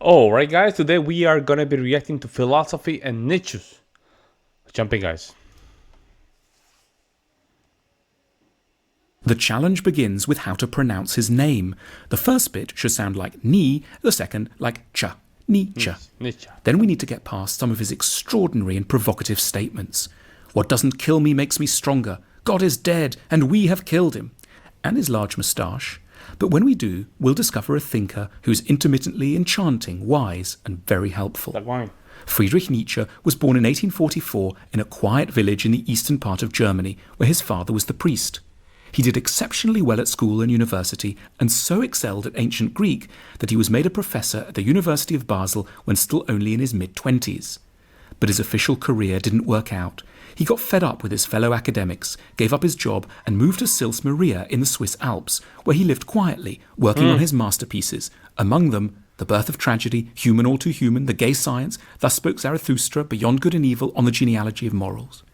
Alright guys, today we are gonna be reacting to philosophy and Nietzsche. Jump in guys. The challenge begins with how to pronounce his name. The first bit should sound like ni, the second like cha. Nietzsche. Nietzsche. Then we need to get past some of his extraordinary and provocative statements. What doesn't kill me makes me stronger. God is dead, and we have killed him. And his large moustache. But when we do, we'll discover a thinker who's intermittently enchanting, wise, and very helpful. Like wine. Friedrich Nietzsche was born in 1844 in a quiet village in the eastern part of Germany, where his father was the priest. He did exceptionally well at school and university, and so excelled at ancient Greek that he was made a professor at the University of Basel when still only in his mid-20s. But his official career didn't work out. He got fed up with his fellow academics, gave up his job, and moved to Sils Maria in the Swiss Alps, where he lived quietly, working on his masterpieces, among them The Birth of Tragedy, Human All Too Human, The Gay Science, Thus Spoke Zarathustra, Beyond Good and Evil, On the Genealogy of Morals.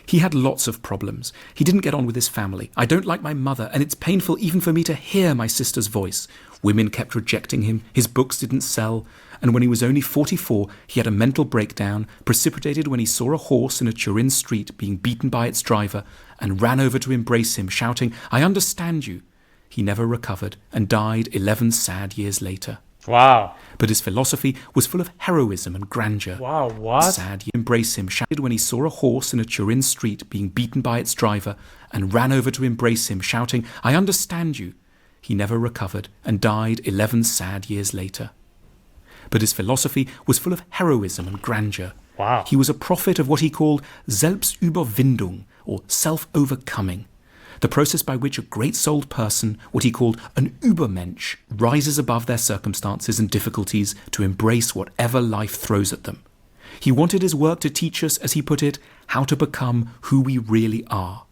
He had lots of problems. He didn't get on with his family. I don't like my mother, and it's painful even for me to hear my sister's voice. Women kept rejecting him, his books didn't sell, and when he was only 44, he had a mental breakdown, precipitated when he saw a horse in a Turin street being beaten by its driver, and ran over to embrace him, shouting, "I understand you." He never recovered, and died 11 sad years later. Wow. But his philosophy was full of heroism and grandeur. Wow, what? Sad, you embrace him, shouted when he saw a horse in a Turin street being beaten by its driver, and ran over to embrace him, shouting, "I understand you." He never recovered, and died 11 sad years later. But his philosophy was full of heroism and grandeur. Wow. He was a prophet of what he called Selbstüberwindung, or self-overcoming, the process by which a great-souled person, what he called an Übermensch, rises above their circumstances and difficulties to embrace whatever life throws at them. He wanted his work to teach us, as he put it, how to become who we really are.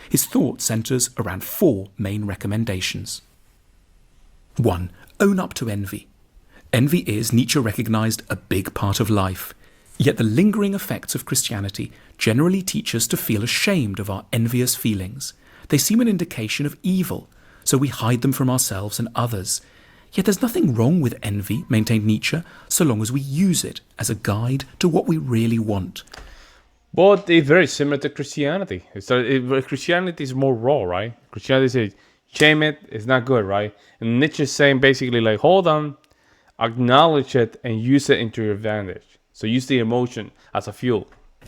His thought centers around 4 main recommendations. 1. Own up to envy. Envy is, Nietzsche recognized, a big part of life. Yet the lingering effects of Christianity generally teach us to feel ashamed of our envious feelings. They seem an indication of evil, so we hide them from ourselves and others. Yet there's nothing wrong with envy, maintained Nietzsche, so long as we use it as a guide to what we really want. But it's very similar to Christianity. Christianity is more raw, right? Christianity says, shame it, it's not good, right? And Nietzsche is saying basically like, hold on, acknowledge it and use it into your advantage. So use the emotion as a fuel.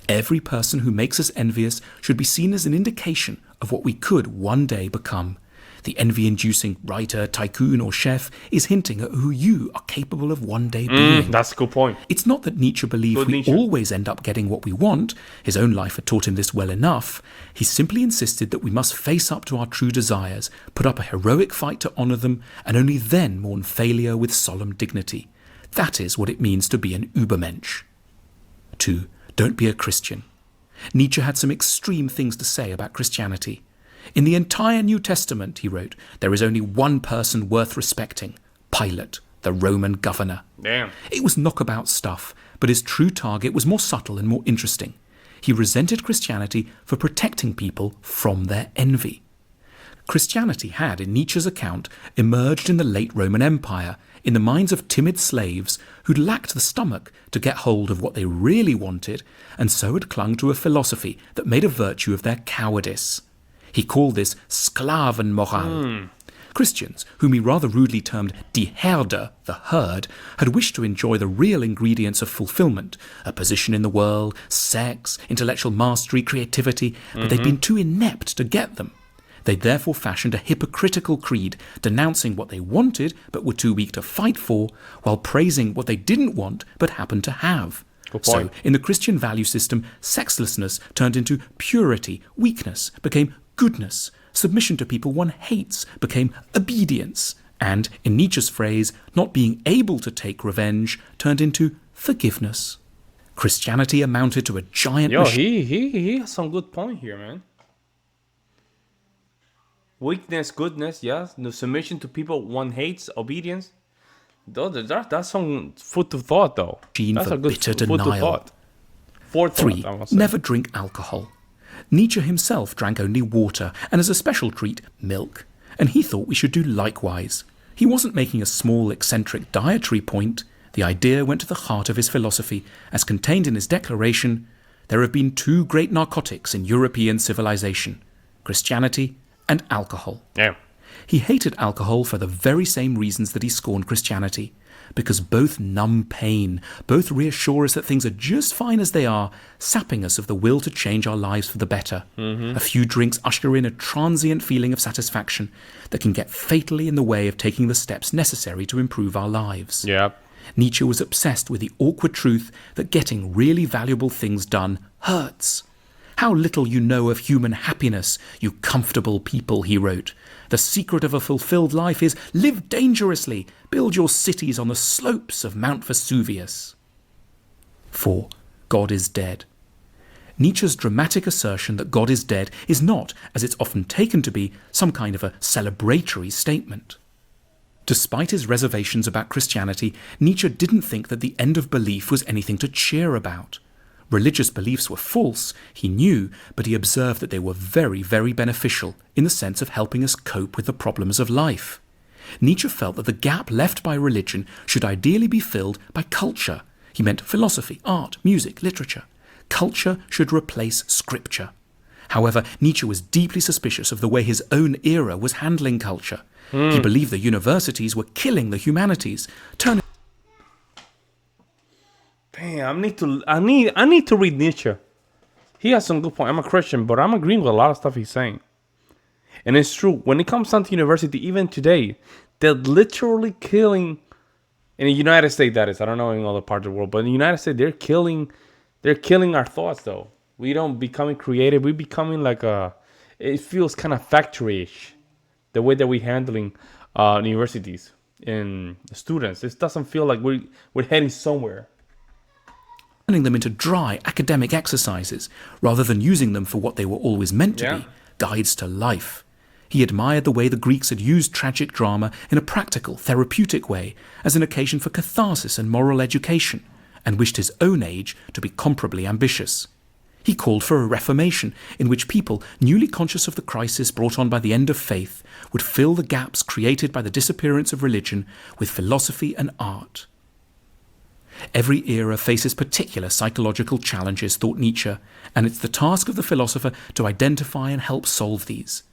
Every person who makes us envious should be seen as an indication of what we could one day become. The envy-inducing writer, tycoon, or chef is hinting at who you are capable of one day being. That's a good point. It's not that Nietzsche believed we always end up getting what we want. His own life had taught him this well enough. He simply insisted that we must face up to our true desires, put up a heroic fight to honour them, and only then mourn failure with solemn dignity. That is what it means to be an Übermensch. 2. Don't be a Christian. Nietzsche had some extreme things to say about Christianity. In the entire New Testament, he wrote, there is only one person worth respecting, Pilate, the Roman governor. Damn. It was knockabout stuff, but his true target was more subtle and more interesting. He resented Christianity for protecting people from their envy. Christianity had, in Nietzsche's account, emerged in the late Roman Empire, in the minds of timid slaves who'd lacked the stomach to get hold of what they really wanted, and so had clung to a philosophy that made a virtue of their cowardice. He called this Sklavenmoral. Christians, whom he rather rudely termed die Herde, the herd, had wished to enjoy the real ingredients of fulfillment, a position in the world, sex, intellectual mastery, creativity, but they'd been too inept to get them. They therefore fashioned a hypocritical creed, denouncing what they wanted but were too weak to fight for, while praising what they didn't want but happened to have. So, in the Christian value system, sexlessness turned into purity, weakness became goodness, submission to people one hates became obedience, and, in Nietzsche's phrase, not being able to take revenge turned into forgiveness. Christianity amounted to a giant machine. He has some good point here, man. Weakness, goodness, yes. No submission to people one hates, obedience. That's some food to thought, though. That's a good bitter food denial. to thought. 3. Never drink alcohol. Nietzsche himself drank only water, and as a special treat, milk. And he thought we should do likewise. He wasn't making a small, eccentric dietary point. The idea went to the heart of his philosophy, as contained in his declaration, "There have been two great narcotics in European civilization, Christianity and alcohol." Yeah. He hated alcohol for the very same reasons that he scorned Christianity, because both numb pain, both reassure us that things are just fine as they are, sapping us of the will to change our lives for the better. A few drinks usher in a transient feeling of satisfaction that can get fatally in the way of taking the steps necessary to improve our lives. Yeah. Nietzsche was obsessed with the awkward truth that getting really valuable things done hurts. "How little you know of human happiness, you comfortable people," he wrote. "The secret of a fulfilled life is live dangerously, build your cities on the slopes of Mount Vesuvius." 4. God is dead. Nietzsche's dramatic assertion that God is dead is not, as it's often taken to be, some kind of a celebratory statement. Despite his reservations about Christianity, Nietzsche didn't think that the end of belief was anything to cheer about. Religious beliefs were false, he knew, but he observed that they were very, very beneficial in the sense of helping us cope with the problems of life. Nietzsche felt that the gap left by religion should ideally be filled by culture. He meant philosophy, art, music, literature. Culture should replace scripture. However, Nietzsche was deeply suspicious of the way his own era was handling culture. He believed the universities were killing the humanities, turning... Damn, I need to read Nietzsche. He has some good point. I'm a Christian, but I'm agreeing with a lot of stuff he's saying. And it's true. When it comes down to university, even today, they're literally killing, in the United States, that is. I don't know in other parts of the world, but in the United States, they're killing our thoughts, though. We don't becoming creative. We're becoming like it feels kind of factory-ish, the way that we're handling universities and students. This doesn't feel like we're heading somewhere. Turning them into dry academic exercises, rather than using them for what they were always meant to be, guides to life. He admired the way the Greeks had used tragic drama in a practical, therapeutic way as an occasion for catharsis and moral education, and wished his own age to be comparably ambitious. He called for a reformation in which people, newly conscious of the crisis brought on by the end of faith, would fill the gaps created by the disappearance of religion with philosophy and art. Every era faces particular psychological challenges, thought Nietzsche, and it's the task of the philosopher to identify and help solve these.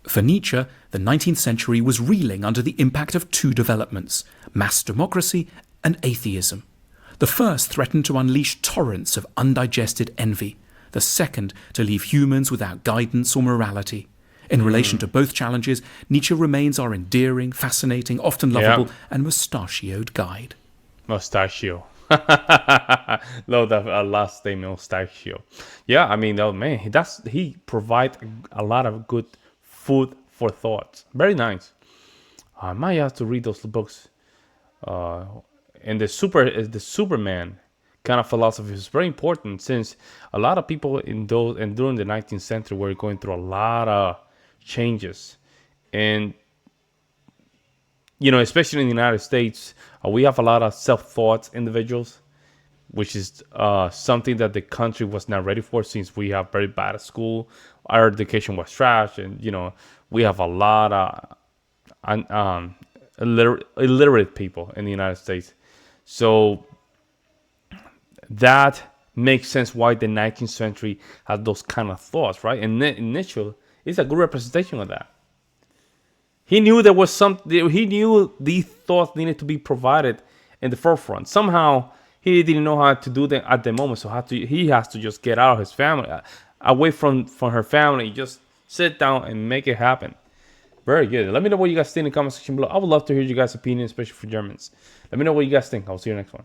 For Nietzsche, the 19th century was reeling under the impact of two developments, mass democracy and atheism. The first threatened to unleash torrents of undigested envy, the second to leave humans without guidance or morality. In relation to both challenges, Nietzsche remains our endearing, fascinating, often lovable, and mustachioed guide. Mustachio. Love that last statement, mustachio. Yeah, I mean, oh man, he provides a lot of good food for thought. Very nice. I might have to read those books. And the Superman kind of philosophy is very important, since a lot of people during the 19th century were going through a lot of changes, and especially in the United States, we have a lot of self-thought individuals, which is something that the country was not ready for, since we have very bad at school. Our education was trash, and we have a lot of illiterate people in the United States. So that makes sense why the 19th century had those kind of thoughts, right? And Nietzsche is a good representation of that. He knew there was something. He knew these thoughts needed to be provided in the forefront. Somehow he didn't know how to do that at the moment, so he has to just get out of his family, away from her family, just sit down and make it happen. Very good. Let me know what you guys think in the comment section below. I would love to hear you guys' opinion, especially for Germans. Let me know what you guys think. I'll see you next one.